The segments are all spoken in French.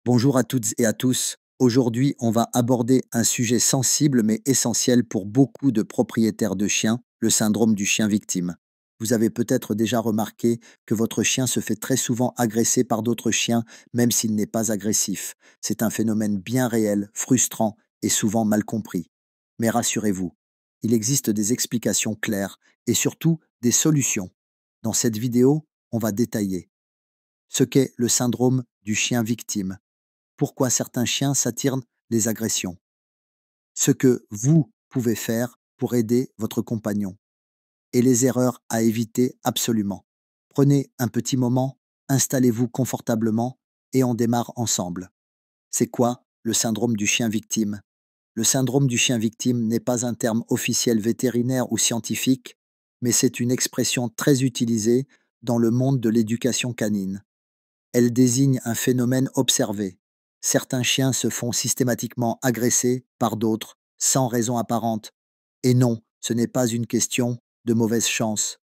Bonjour à toutes et à tous. Aujourd'hui, on va aborder un sujet sensible mais essentiel pour beaucoup de propriétaires de chiens, le syndrome du chien victime. Vous avez peut-être déjà remarqué que votre chien se fait très souvent agresser par d'autres chiens, même s'il n'est pas agressif. C'est un phénomène bien réel, frustrant et souvent mal compris. Mais rassurez-vous, il existe des explications claires et surtout des solutions. Dans cette vidéo, on va détailler ce qu'est le syndrome du chien victime, pourquoi certains chiens s'attirent les agressions, ce que vous pouvez faire pour aider votre compagnon et les erreurs à éviter absolument. Prenez un petit moment, installez-vous confortablement et on démarre ensemble. C'est quoi le syndrome du chien victime? Le syndrome du chien victime n'est pas un terme officiel vétérinaire ou scientifique, mais c'est une expression très utilisée dans le monde de l'éducation canine. Elle désigne un phénomène observé. Certains chiens se font systématiquement agresser par d'autres, sans raison apparente. Et non, ce n'est pas une question de mauvaise chance.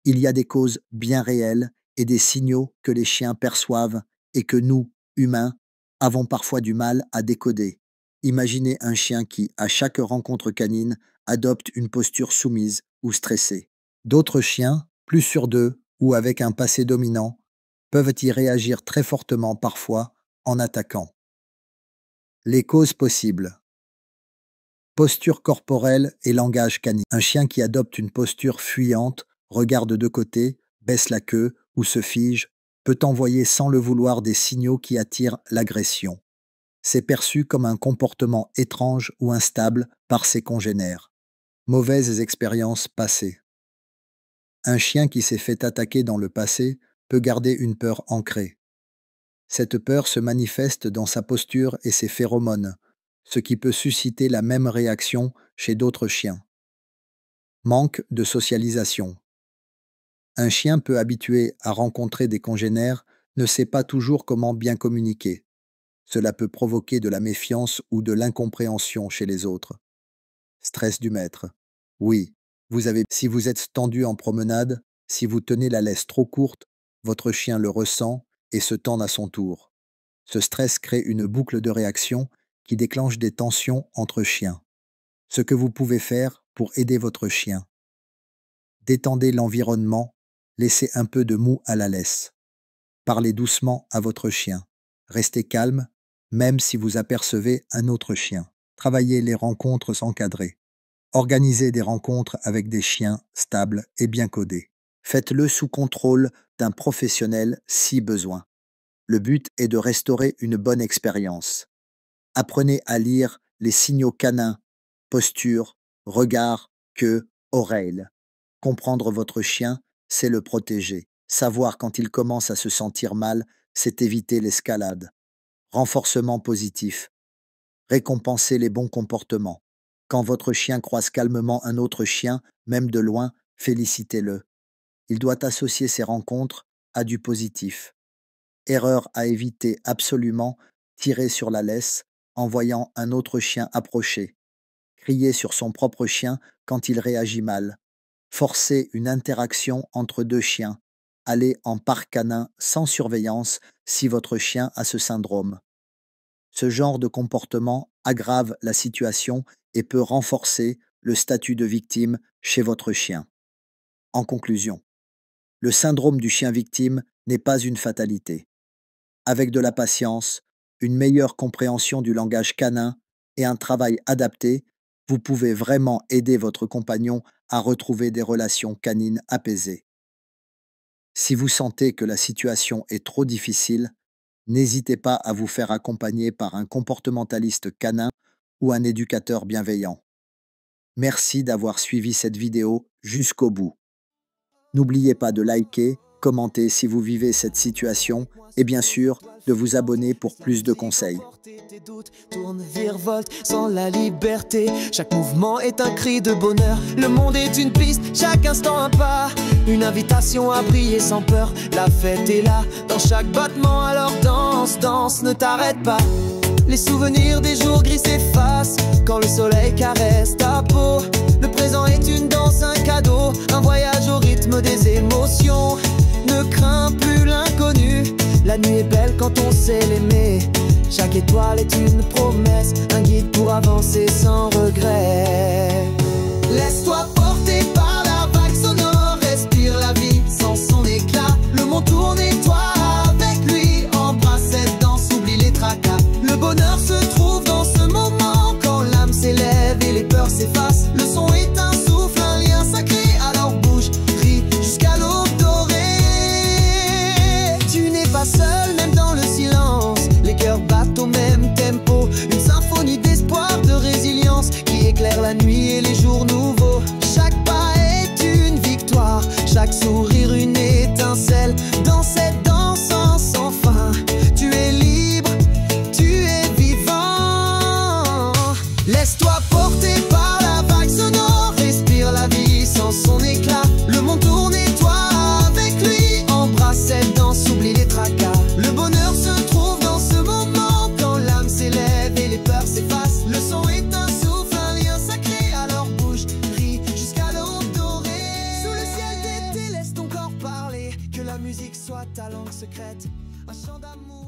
Il y a des causes bien réelles et des signaux que les chiens perçoivent et que nous, humains, avons parfois du mal à décoder. Imaginez un chien qui, à chaque rencontre canine, adopte une posture soumise ou stressée. D'autres chiens, plus sûrs d'eux ou avec un passé dominant, peuvent y réagir très fortement parfois en attaquant. Les causes possibles. Posture corporelle et langage canine. Un chien qui adopte une posture fuyante, regarde de côté, baisse la queue ou se fige, peut envoyer sans le vouloir des signaux qui attirent l'agression. C'est perçu comme un comportement étrange ou instable par ses congénères. Mauvaises expériences passées. Un chien qui s'est fait attaquer dans le passé peut garder une peur ancrée. Cette peur se manifeste dans sa posture et ses phéromones, ce qui peut susciter la même réaction chez d'autres chiens. Manque de socialisation. Un chien peu habitué à rencontrer des congénères ne sait pas toujours comment bien communiquer. Cela peut provoquer de la méfiance ou de l'incompréhension chez les autres. Stress du maître. Oui, si vous êtes tendu en promenade, si vous tenez la laisse trop courte, votre chien le ressent et se tend à son tour. Ce stress crée une boucle de réaction qui déclenche des tensions entre chiens. Ce que vous pouvez faire pour aider votre chien. Détendez l'environnement, laissez un peu de mou à la laisse. Parlez doucement à votre chien. Restez calme, même si vous apercevez un autre chien. Travaillez les rencontres encadrées. Organisez des rencontres avec des chiens stables et bien codés. Faites-le sous contrôle d'un professionnel si besoin. Le but est de restaurer une bonne expérience. Apprenez à lire les signaux canins, posture, regard, queue, oreille. Comprendre votre chien, c'est le protéger. Savoir quand il commence à se sentir mal, c'est éviter l'escalade. Renforcement positif. Récompensez les bons comportements. Quand votre chien croise calmement un autre chien, même de loin, félicitez-le. Il doit associer ces rencontres à du positif. Erreur à éviter absolument, tirer sur la laisse en voyant un autre chien approcher. Crier sur son propre chien quand il réagit mal. Forcer une interaction entre deux chiens. Aller en parc canin sans surveillance si votre chien a ce syndrome. Ce genre de comportement aggrave la situation et peut renforcer le statut de victime chez votre chien. En conclusion, le syndrome du chien victime n'est pas une fatalité. Avec de la patience, une meilleure compréhension du langage canin et un travail adapté, vous pouvez vraiment aider votre compagnon à retrouver des relations canines apaisées. Si vous sentez que la situation est trop difficile, n'hésitez pas à vous faire accompagner par un comportementaliste canin ou un éducateur bienveillant. Merci d'avoir suivi cette vidéo jusqu'au bout. N'oubliez pas de liker, commenter si vous vivez cette situation et bien sûr de vous abonner pour plus de conseils. Tes doutes tournent, virevoltent sans la liberté. Chaque mouvement est un cri de bonheur. Le monde est une piste, chaque instant un pas. Une invitation à briller sans peur. La fête est là, dans chaque battement. Alors danse, danse, ne t'arrête pas. Les souvenirs des jours gris s'effacent quand le soleil caresse ta peau. Le présent est une danse, un cadeau, un voyage au rythme des émotions. Ne crains plus l'inconnu, la nuit est belle quand on sait l'aimer. Chaque étoile est une promesse, un guide pour avancer sans regret. Laisse-toi porter par la vague sonore, respire la vie sans son éclat. Le monde tourne et toi avec lui, embrasse cette danse, oublie les tracas. Le bonheur se trouve dans ce moment, quand l'âme s'élève et les peurs s'effacent. Le son est un souffle, un lien sacré, alors bouge, ris jusqu'à l'aube dorée. Tu n'es pas seul, même dans le silence, les cœurs battent au même tempo. Une symphonie d'espoir, de résilience qui éclaire la nuit et les jours nouveaux. Chaque pas est une victoire, chaque sourire une étincelle. Dans cette danse sans fin, tu es libre, tu es vivant. Laisse-toi porter par la vague sonore, respire la vie sans son éclat. Le monde tourne et toi avec lui, embrasse cette danse, oublie les tracas. Le bonheur se trouve dans ce moment, quand l'âme s'élève et les peurs s'effacent. Le son est un souffle, un lien sacré, alors bouge, ris jusqu'à l'aube dorée. Sous le ciel d'été, laisse ton corps parler, que la musique soit ta langue secrète, un chant d'amour.